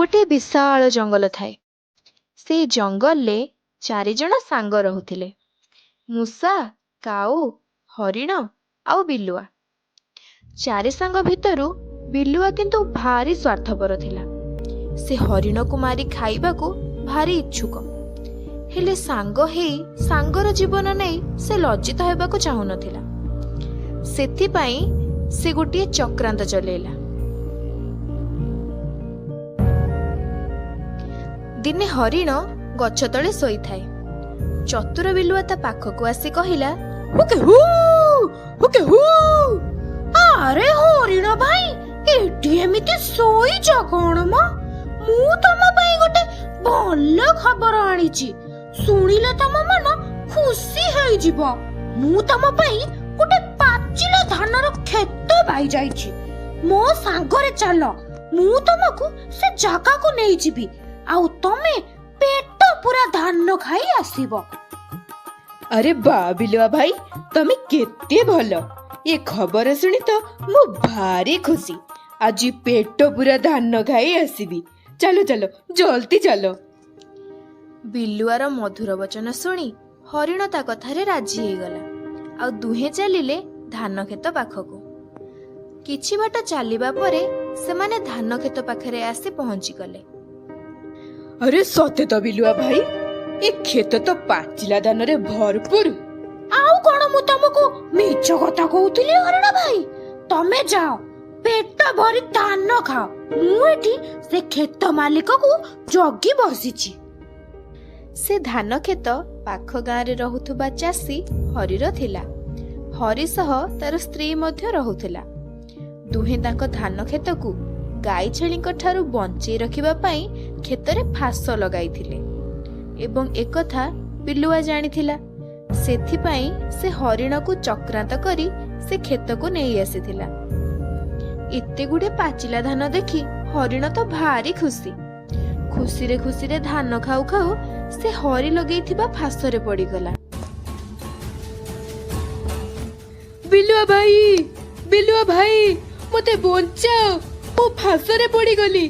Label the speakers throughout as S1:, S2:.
S1: गोटे विशाल जंगल थाए। से जंगल ले चारिजण सांग रहुथिले, मूषा, काऊ, हरिण आउ बिलुआ। चारि सांग भितरु बिलुआ किंतु भारी स्वार्थपर थिला। से हरिण को मारी खाइबाकू भारी इच्छुक, हेले सांग हेई सांगर जीवन नहीं से लज्जित हेबाकू चाहू नथिला। सेथिपाई से गोटे चक्रांत चलेला। दिने हरिण गछ तले शोई थाए। चतुर बिलुआ ता पाखकू आसी कहिला, हुके हु हुके हु।
S2: अरे हरिण भाई, एठी एमिति शोईच कोन म? मु तम पई गोटे भल खबर आनिची, सुनिले तम मन खुशी हेई जिवो। मु तम पई गोटे पाचिला धानर खेत पाई जाईची। मो सांगरे चल, मु तमको से जागा को नेई जिबी, आउ तमे पेट पूरा धान खाई आसीबो।
S3: अरे बा बिलुआ भाई, तमे केते भल। ये खबर सुनी तो मु भारी खुशी। आज पेट पूरा धान खाई आसीबी। चलो चलो जल्दी चलो।
S1: बिलुआर मधुर वचन सुनी हरिण ता कथारे राजी हो गला। आ दुहे चलिले धान खेत पाखकू। किछि बाट चलिबा परे सेमाने धान खेत पाखरे आसी पहुंची गले।
S3: अरे सते तो बिलुआ भाई, ये खेत तो पाचिला धान रे भरपूर।
S2: आउ कोन मु तमको मिछ कथा कहउथिली हरिण भाई? तमे जाओ, पेट भरी धान खाओ। मु एठी से खेत मालिक को जगी बसिची।
S1: से धान खेत पाख गाँ रे रहुथुबा चासी हरिर थिला। हरि सह तार स्त्री मध्य रहुथिला। दुहे ताक धान खेतकू गाई छेलीक ठारू बंचेई रखिबा पई खेतरे फास लगाइथिले एवं एकथा बिलुआ जानिथिला। सेथिपाई से हरिण को चक्रांत करी से खेत को नहीं आसीथिला। एते गुडे पाचिला धान देखी हरिण तो भारी खुशी। खुशी रे धान खाऊ खाऊ से हरि लगेइथिबा फासरे पड़ीगला।
S3: बिलुआ भाई मते बंचाओ, मु फासरे पड़ी गली।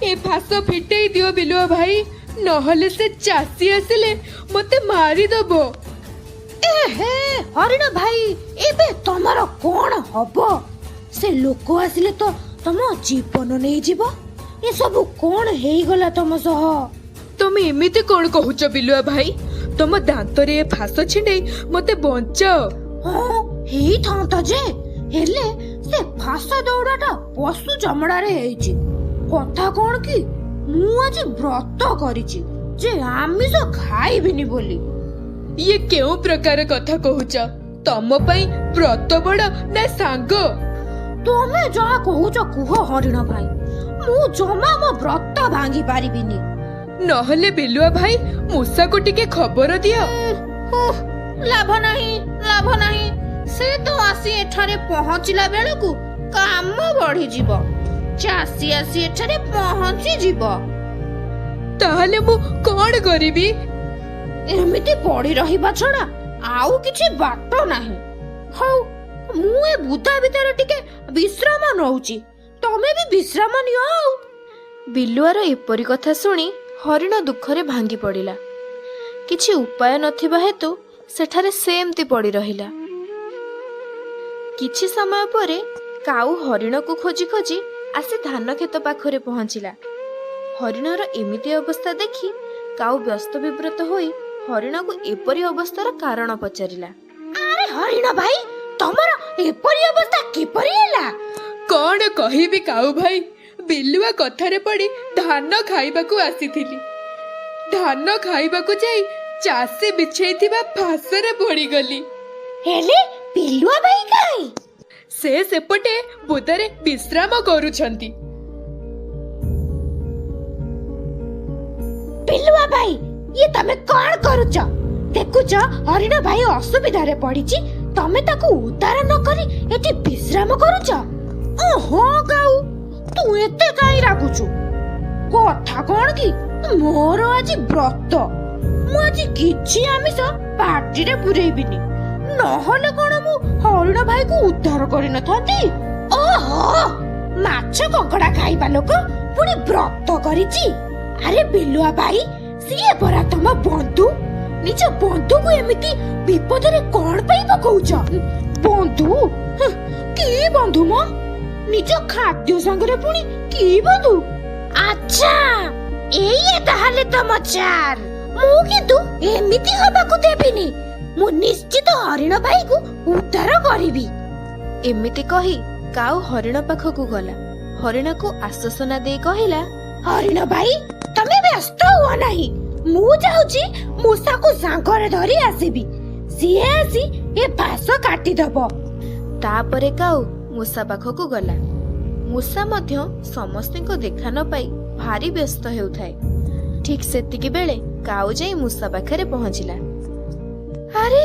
S3: ए फास फिटेई दियो बिलुआ भाई, नहले से चासी आसिले मते मारी दबो।
S2: एहे हरिण भाई, एबे तमर कोन हबो? से लोक आसिले तो तम जीवन नै जीवो। ए सब कोन हेई गला तम सह?
S3: तमे एमिते कोन कहूच बिलुआ भाई? तम दांत रे ए फास छिंडे मते बंचाओ।
S2: हां हेई थांता जे, हेले से फास दौड़ाटा पशु चमड़ा रे हेइची। कथा कोन की मु आज व्रत करिची जे आमिष खाइबिनी बोली।
S3: ये केउ प्रकार कथा कहूच? तम पई व्रत बड़ ना सांग?
S2: तमे जहा कहूच कुह हरिण भाई, मु जमा मो व्रत भांगी पारिबिनी।
S3: नहले बिलुआ भाई मूषा को टिके खबर दियो।
S2: लाभ नहीं। से तो आसी एठारे पहुंचला बेलकू काम बढ़ी जीवो। चासी आसी एठारे पहुंची जीवो।
S3: ताहले मु कोन करिबी?
S2: एमिति पड़ी रहिबा छडा आउ किछि बाट नाही। हौ मु ए बुदा भितर टिके विश्राम नउची, तमे भी विश्राम नियो।
S1: बिलुआर एपरी कथा सुनी हरिण दुखरे भांगी पड़िला। किछि उपाय नथिबा हेतु सेठारे सेमती पड़ी रहिला। किछि समय परे काऊ हरिण को खोजी खोजी आसी धान खेत पाखरे पहुंचिला। हरिणर एमिति अवस्था देखि काऊ व्यस्त विब्रत होई हरिण को एपरी अवस्थार कारण पचारिला।
S2: अरे हरिण भाई, तमर एपरी अवस्था किपरि हैला?
S3: कोन कहिबी काऊ भाई, बिलुआ कथारे पड़ी धान खाइबाकू आसीथिली। धान खाइबाकू जाई चासी बिछेइथिबा फासरे पड़ी गली।
S2: हेले बिलुआ भाई काई?
S3: से सेपटे बुदारे विश्राम करूछंती।
S2: बिलुआ भाई, ये तमे कोन करूछ? देखुछ हरिण भाई असुविधा रे पड़ीची, तमे ताको उद्धार न करी एठी विश्राम करूछ। ओहो गाऊ, तू एते काई रागुछु? कथा कोन की मोर आज व्रत। मु आज किछि आमिष पार्टी रे पुरेइबिनी, नहले कोन मु हरिण भाई को उद्धार करि न थांती। ओहो माछ कंकड़ा खाइबा लोक ପୁଣି ବ୍ରତ କରିଛି। ଆରେ ବିଲୁଆ ଭାଇ, ସିଏ ପରା ତମ ବନ୍ଧୁ। ନିଜ ବନ୍ଧୁକୁ ଏମିତି ବିପଦରେ କଣ ପାଇଁ ପକଉଛ? ବନ୍ଧୁ? କି ବନ୍ଧୁ ମ? ନିଜ ଖାଦ୍ୟ ସାଙ୍ଗରେ ପୁଣି କି ବନ୍ଧୁ? ଆଚ୍ଛା, ଏଇ ତାହେଲେ ତମ ଚାଲ। ମୁଁ କିନ୍ତୁ ଏମିତି ହବାକୁ ଦେବିନି। ମୁଁ ନିଶ୍ଚିତ ହରିଣ ଭାଇକୁ ଉଦ୍ଧାର କରିବି।
S1: ଏମିତି କହି କାଉ ହରିଣ ପାଖକୁ ଗଲା। ହରିଣକୁ ଆଶ୍ୱାସନା ଦେଇ କହିଲା,
S2: ହରିଣ ଭାଇ, ତମେ ବ୍ୟସ୍ତ ହୁଅ ନାହିଁ। ମୁଁ ଯାଉଛି ମୂଷାକୁ ସାଙ୍ଗରେ ଧରି ଆସିବି। ସିଏ ଆସି ଏ ଫାସ କାଟିଦବ।
S1: ତାପରେ କାଉ ମୂଷା ପାଖକୁ ଗଲା। ମୂଷା ମଧ୍ୟ ସମସ୍ତଙ୍କ ଦେଖା ନ ପାଇ ଭାରି ବ୍ୟସ୍ତ ହେଉଥାଏ। ଠିକ୍ ସେତିକି ବେଳେ କାଉ ଯାଇ ମୂଷା ପାଖରେ ପହଞ୍ଚିଲା।
S2: ଆରେ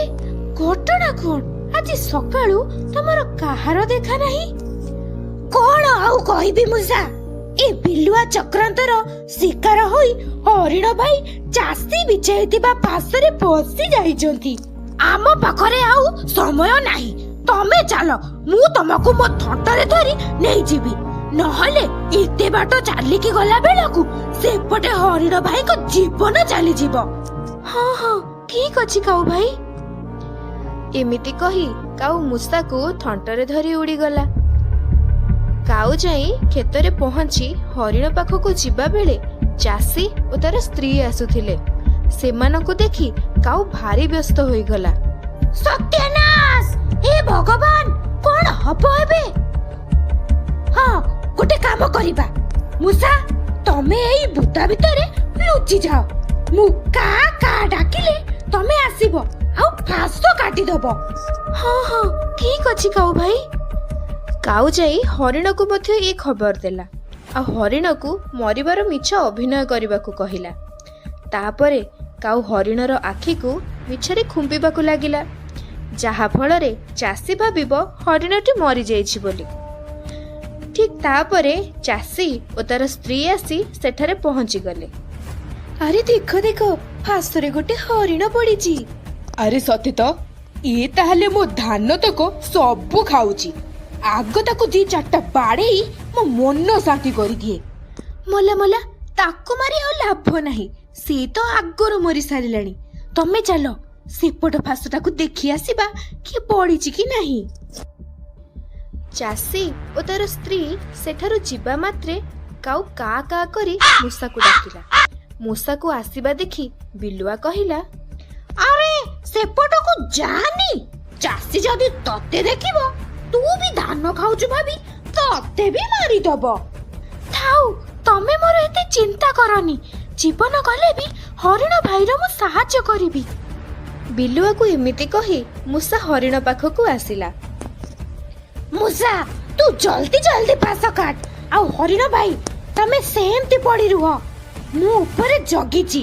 S2: ଘଟଣା କଣ? ଆଜି ସକାଳୁ ତମର କାହାର ଦେଖା ନାହିଁ? କଣ ଆଉ କହିବି ମୂଷା, ଏ ବିଲୁଆ ଚକ୍ରାନ୍ତର ଶିକାର ହୋଇ ହରିଣ ଭାଇ ଚାଷୀ ବିଛାଇଥିବା ଫାସରେ ଫସି ଯାଇଛନ୍ତି। ଆମ ପାଖରେ ଆଉ ସମୟ ନାହିଁ। ତମେ ଚାଲ, ମୁଁ ତମକୁ ମୋ ଥଣ୍ଟରେ ଧରି ନେଇଯିବି। ନହେଲେ ଏତେ ବାଟ ଚାଲିକି ଗଲା ବେଳକୁ ସେପଟେ ହରିଣ ଭାଇଙ୍କ ଜୀବନ ଚାଲିଯିବ।
S1: ହଁ ହଁ, ଠିକ ଅଛି କାଉ ଭାଇ। ଏମିତି କହି କାଉ ମୂଷାକୁ ଥଣ୍ଟରେ ଧରି ଉଡ଼ିଗଲା। କାଉ ଯାଇ କ୍ଷେତରେ ପହଞ୍ଚି ହରିଣ ପାଖକୁ ଯିବା ବେଳେ ଚାଷୀ ଓ ତାର ସ୍ତ୍ରୀ ଆସୁଥିଲେ। ସେମାନଙ୍କୁ ଦେଖି କାଉ ଭାରି ବ୍ୟସ୍ତ ହୋଇଗଲା।
S2: ସତ୍ୟନାଶ! ହେ ଭଗବାନ, କଣ ହବ ଏବେ? ହଁ, ଗୋଟେ କାମ କରିବା। ମୂଷା, ତମେ ଏଇ ବୁଦା ଭିତରେ ଲୁଚି ଯାଅ। ମୁଁ କା କା ଡାକିଲେ ତମେ ଆସିବ ଆଉ ଫାସ କାଟିଦବ।
S1: ହଁ ହଁ, ଠିକ ଅଛି କାଉ ଭାଇ। କାଉ ଯାଇ ହରିଣକୁ ମଧ୍ୟ ଏ ଖବର ଦେଲା ଆଉ ହରିଣକୁ ମରିବାର ମିଛ ଅଭିନୟ କରିବାକୁ କହିଲା। ତାପରେ କାଉ ହରିଣର ଆଖିକୁ ମିଛରେ ଖୁମ୍ପିବାକୁ ଲାଗିଲା, ଯାହା ଫଳରେ ଚାଷୀ ଭାବିବ ହରିଣଟି ମରିଯାଇଛି ବୋଲି। ଠିକ ତାପରେ ଚାଷୀ ଓ ତାର ସ୍ତ୍ରୀ ଆସି ସେଠାରେ ପହଞ୍ଚିଗଲେ।
S3: ଆରେ ଦେଖ ଦେଖ, ଫାସରେ ଗୋଟେ ହରିଣ ପଡିଛି। ଆରେ ସତେ ତ, ଇଏ ତାହେଲେ ମୋ ଧାନ ତକ ସବୁ ଖାଉଛି। ଆଗ ତାକୁ 2-4ଟା ବାଡେଇ ମୋ ମନ ଶାନ୍ତି କରିଦିଏ।
S1: ମଲା ମଲା, ତାକୁ ମାରି ଆଉ ଲାଭ ନାହିଁ। ସେ ତ ଆଗରୁ ମରି ସାରିଲାଣି।
S2: ତମେ ଚାଲ ସେପଟ ଫାସଟାକୁ ଦେଖି ଆସିବା କିଏ ପଡିଛି କି ନାହିଁ।
S1: ଚାଷୀ ଓ ତାର ସ୍ତ୍ରୀ ସେଠାରୁ ଯିବା ମାତ୍ରେ କାଉ କା କା କରି ମୂଷାକୁ ଡାକିଲା। ମୂଷାକୁ ଆସିବା ଦେଖି ବିଲୁଆ କହିଲା,
S2: ଆରେ ସେପଟକୁ ଯାନି। ଚାଷୀ ଯଦି ତତେ ଦେଖିବ, ତୁ ବି ଧାନ ଖାଉଛୁ ଭାବି ତତେ ବି ମାରିଦବ। ଥାଉ, ତମେ ମୋର ଏତେ ଚିନ୍ତା କରନି। ଜୀବନ ଗଲେ ବି ହରିଣ ଭାଇର ମୁଁ ସାହାଯ୍ୟ କରିବି।
S1: ବିଲୁଆକୁ ଏମିତି କହି ମୂଷା ହରିଣ ପାଖକୁ ଆସିଲା।
S2: ମୂଷା, ତୁ ଜଲ୍ଦି ଜଲ୍ଦି ଫାସ କାଟ। ଆଉ ହରିଣ ଭାଇ, ତମେ ସେମିତି ପଡି ରୁହ। ମୁଁ ଉପରେ ଜଗିଛି।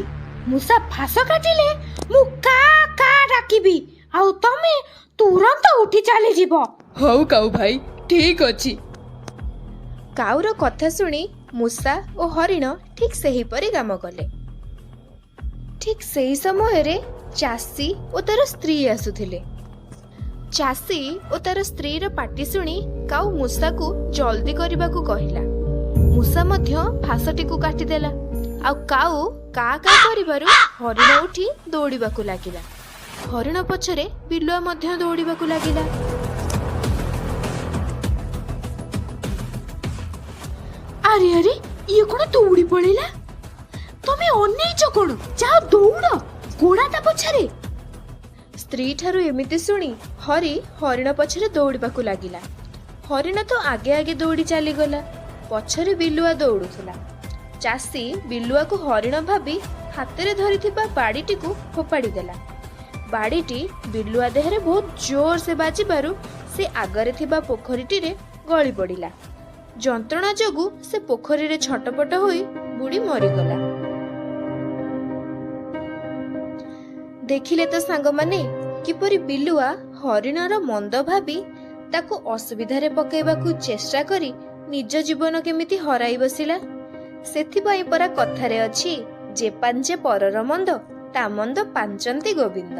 S2: ମୂଷା ଫାସ କାଟିଲେ ମୁଁ କା କା ଡାକିବି ଆଉ ତମେ ତୁରନ୍ତ ଉଠି ଚାଲିଯିବ।
S3: ହଉ କାଉ ଭାଇ, ଠିକ ଅଛି।
S1: କାଉର କଥା ଶୁଣି ମୂଷା ଓ ହରିଣ ଠିକ ସେହିପରି କାମ କଲେ। ଠିକ ସେହି ସମୟରେ ଚାଷୀ ଓ ତାର ସ୍ତ୍ରୀ ଆସୁଥିଲେ। ଚାଷୀ ଓ ତାର ସ୍ତ୍ରୀର ପାଟି ଶୁଣି କାଉ ମୂଷାକୁ ଜଲ୍ଦି କରିବାକୁ କହିଲା। ମୂଷା ମଧ୍ୟ ଫାସଟିକୁ କାଟିଦେଲା ଆଉ କାଉ କା କା କରିବାରୁ ହରିଣ ଉଠି ଦୌଡ଼ିବାକୁ ଲାଗିଲା। ହରିଣ ପଛରେ ବିଲୁଆ ମଧ୍ୟ ଦୌଡ଼ିବାକୁ ଲାଗିଲା।
S2: ଆରେ ଆରେ, ଇଏ କଣ ଦୌଡ଼ି ପଳେଇଲା? ତମେ ଅନେଇଛ କଣ? ଯାଅ ଦୌଡ଼, ଗୋଡା ତା ପଛରେ।
S1: ସ୍ତ୍ରୀ ଠାରୁ ଏମିତି ଶୁଣି ହରିଣ ପଛରେ ଦୌଡ଼ିବାକୁ ଲାଗିଲା। ହରିଣ ତ ଆଗେ ଆଗେ ଦୌଡ଼ି ଚାଲିଗଲା। ପଛରେ ବିଲୁଆ ଦୌଡୁଥିଲା। ଚାଷୀ ବିଲୁଆକୁ ହରିଣ ଭାବି ହାତରେ ଧରିଥିବା ବାଡ଼ିଟିକୁ ଫୋପାଡ଼ି ଦେଲା। ବାଡ଼ିଟି ବିଲୁଆ ଦେହରେ ବହୁତ ଜୋର ସେ ବାଜିବାରୁ ସେ ଆଗରେ ଥିବା ପୋଖରୀଟିରେ ଗଳି ପଡ଼ିଲା। ଯନ୍ତ୍ରଣା ଯୋଗୁଁ ସେ ପୋଖରୀରେ ଛଟପଟ ହୋଇ ବୁଡ଼ି ମରିଗଲା। ଦେଖିଲେ ତ ସାଙ୍ଗମାନେ, କିପରି ବିଲୁଆ ହରିଣର ମନ୍ଦ ଭାବି ତାକୁ ଅସୁବିଧାରେ ପକାଇବାକୁ ଚେଷ୍ଟା କରି ନିଜ ଜୀବନ କେମିତି ହରାଇ ବସିଲା। ସେଥିପାଇଁ ପରା କଥାରେ ଅଛି, ଯେ ପାଞ୍ଚେ ପରର ମନ୍ଦ ତା ମନ୍ଦ ପାଞ୍ଚନ୍ତି ଗୋବିନ୍ଦ।